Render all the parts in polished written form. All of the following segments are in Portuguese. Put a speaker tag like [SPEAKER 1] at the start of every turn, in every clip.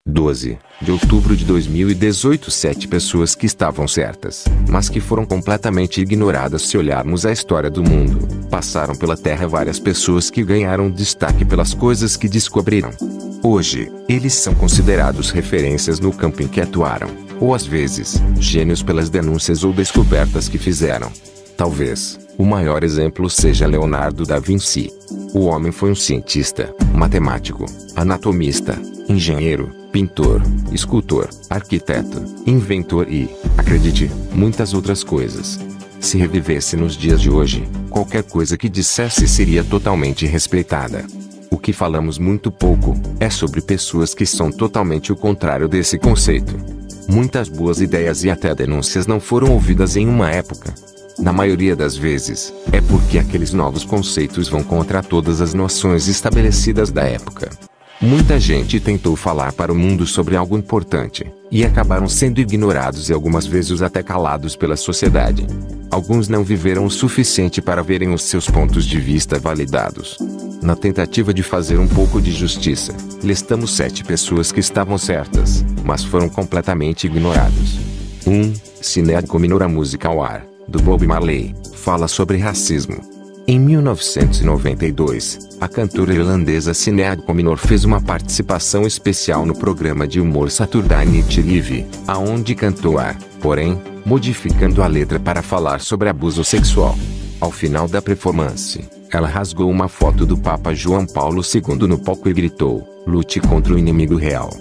[SPEAKER 1] 12 de outubro de 2018. 7 pessoas que estavam certas, mas que foram completamente ignoradas. Se olharmos a história do mundo, passaram pela Terra várias pessoas que ganharam destaque pelas coisas que descobriram. Hoje, eles são considerados referências no campo em que atuaram, ou às vezes, gênios pelas denúncias ou descobertas que fizeram. Talvez, o maior exemplo seja Leonardo da Vinci. O homem foi um cientista, matemático, anatomista, engenheiro, pintor, escultor, arquiteto, inventor e, acredite, muitas outras coisas. Se revivesse nos dias de hoje, qualquer coisa que dissesse seria totalmente respeitada. O que falamos muito pouco é sobre pessoas que são totalmente o contrário desse conceito. Muitas boas ideias e até denúncias não foram ouvidas em uma época. Na maioria das vezes, é porque aqueles novos conceitos vão contra todas as noções estabelecidas da época. Muita gente tentou falar para o mundo sobre algo importante, e acabaram sendo ignorados e algumas vezes até calados pela sociedade. Alguns não viveram o suficiente para verem os seus pontos de vista validados. Na tentativa de fazer um pouco de justiça, listamos 7 pessoas que estavam certas, mas foram completamente ignorados. 1. Sinéad O'Connor. A música ao ar, do Bob Marley, fala sobre racismo. Em 1992, a cantora irlandesa Sinéad O'Connor fez uma participação especial no programa de humor Saturday Night Live, aonde cantou porém, modificando a letra para falar sobre abuso sexual. Ao final da performance, ela rasgou uma foto do Papa João Paulo II no palco e gritou: "Lute contra o inimigo real".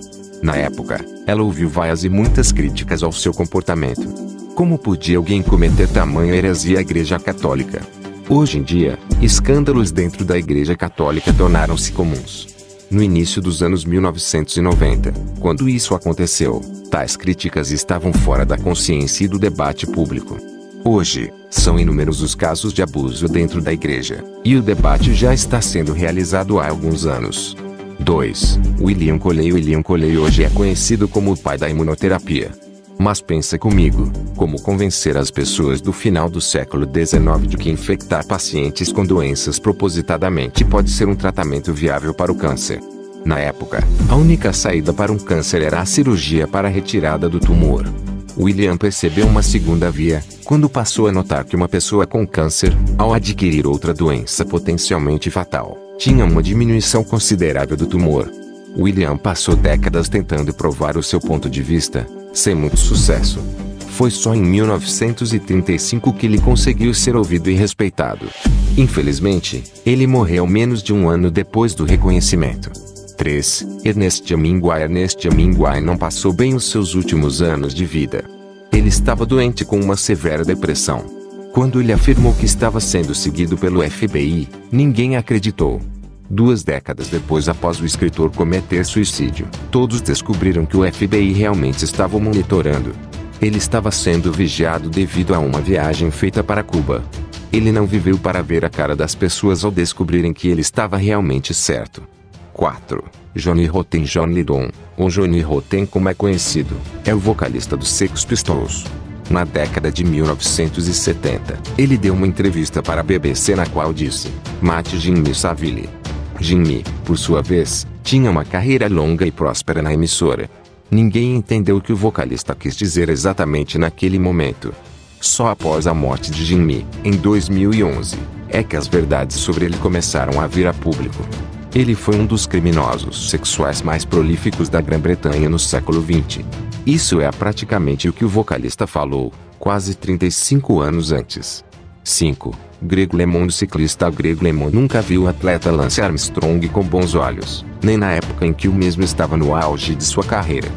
[SPEAKER 1] Na época, ela ouviu várias e muitas críticas ao seu comportamento. Como podia alguém cometer tamanha heresia à Igreja Católica? Hoje em dia, escândalos dentro da Igreja Católica tornaram-se comuns. No início dos anos 1990, quando isso aconteceu, tais críticas estavam fora da consciência e do debate público. Hoje, são inúmeros os casos de abuso dentro da Igreja, e o debate já está sendo realizado há alguns anos. 2. William Coley. William Coley hoje é conhecido como o pai da imunoterapia. Mas pensa comigo, como convencer as pessoas do final do século XIX de que infectar pacientes com doenças propositadamente pode ser um tratamento viável para o câncer? Na época, a única saída para um câncer era a cirurgia para a retirada do tumor. William percebeu uma segunda via, quando passou a notar que uma pessoa com câncer, ao adquirir outra doença potencialmente fatal, tinha uma diminuição considerável do tumor. William passou décadas tentando provar o seu ponto de vista, sem muito sucesso. Foi só em 1935 que ele conseguiu ser ouvido e respeitado. Infelizmente, ele morreu menos de um ano depois do reconhecimento. 3. Ernest Hemingway. Ernest Hemingway não passou bem os seus últimos anos de vida. Ele estava doente com uma severa depressão. Quando ele afirmou que estava sendo seguido pelo FBI, ninguém acreditou. 2 décadas depois, após o escritor cometer suicídio, todos descobriram que o FBI realmente estava o monitorando. Ele estava sendo vigiado devido a uma viagem feita para Cuba. Ele não viveu para ver a cara das pessoas ao descobrirem que ele estava realmente certo. 4. Johnny Rotten. John Lydon, ou Johnny Rotten como é conhecido, é o vocalista dos Sex Pistols. Na década de 1970, ele deu uma entrevista para a BBC na qual disse: "Mate Jimmy Savile". Jimmy, por sua vez, tinha uma carreira longa e próspera na emissora. Ninguém entendeu o que o vocalista quis dizer exatamente naquele momento. Só após a morte de Jimmy, em 2011, é que as verdades sobre ele começaram a vir a público. Ele foi um dos criminosos sexuais mais prolíficos da Grã-Bretanha no século XX. Isso é praticamente o que o vocalista falou, quase 35 anos antes. 5. Greg LeMond. Ciclista. Greg LeMond nunca viu o atleta Lance Armstrong com bons olhos, nem na época em que o mesmo estava no auge de sua carreira.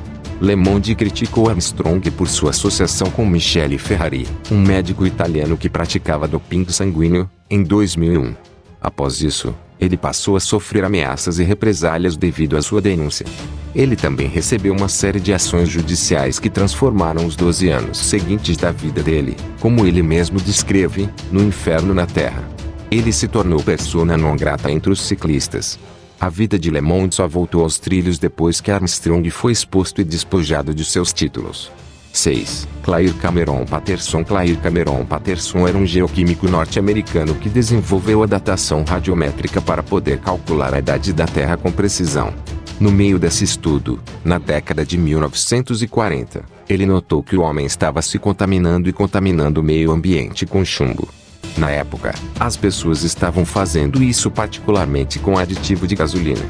[SPEAKER 1] LeMond criticou Armstrong por sua associação com Michele Ferrari, um médico italiano que praticava doping sanguíneo, em 2001. Após isso, ele passou a sofrer ameaças e represálias devido à sua denúncia. Ele também recebeu uma série de ações judiciais que transformaram os 12 anos seguintes da vida dele, como ele mesmo descreve, no inferno na terra. Ele se tornou persona non grata entre os ciclistas. A vida de LeMond só voltou aos trilhos depois que Armstrong foi exposto e despojado de seus títulos. 6. Clair Cameron Patterson. Clair Cameron Patterson era um geoquímico norte-americano que desenvolveu a datação radiométrica para poder calcular a idade da Terra com precisão. No meio desse estudo, na década de 1940, ele notou que o homem estava se contaminando e contaminando o meio ambiente com chumbo. Na época, as pessoas estavam fazendo isso particularmente com aditivo de gasolina.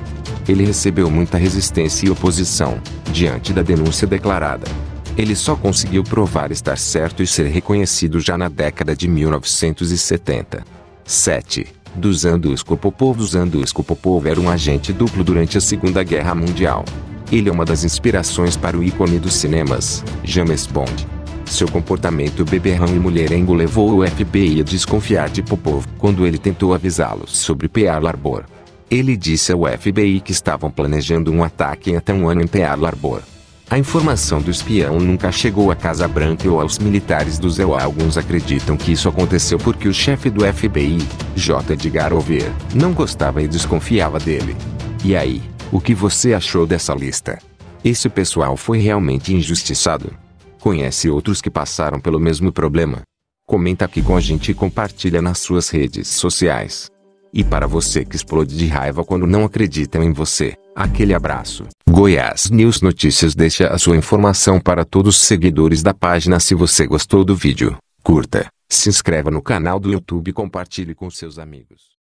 [SPEAKER 1] Ele recebeu muita resistência e oposição, diante da denúncia declarada. Ele só conseguiu provar estar certo e ser reconhecido já na década de 1970. 7. Duzhan-Duško Popov. Duzhan-Duško Popov era um agente duplo durante a Segunda Guerra Mundial. Ele é uma das inspirações para o ícone dos cinemas, James Bond. Seu comportamento beberrão e mulherengo levou o FBI a desconfiar de Popov quando ele tentou avisá-los sobre Pearl Harbor. Ele disse ao FBI que estavam planejando um ataque em até um ano em Pearl Harbor. A informação do espião nunca chegou à Casa Branca ou aos militares do ZEU. Alguns acreditam que isso aconteceu porque o chefe do FBI, J. Edgar Hoover, não gostava e desconfiava dele. E aí, o que você achou dessa lista? Esse pessoal foi realmente injustiçado? Conhece outros que passaram pelo mesmo problema? Comenta aqui com a gente e compartilha nas suas redes sociais. E para você que explode de raiva quando não acreditam em você, aquele abraço. Goiás News Notícias deixa a sua informação para todos os seguidores da página. Se você gostou do vídeo, curta, se inscreva no canal do YouTube e compartilhe com seus amigos.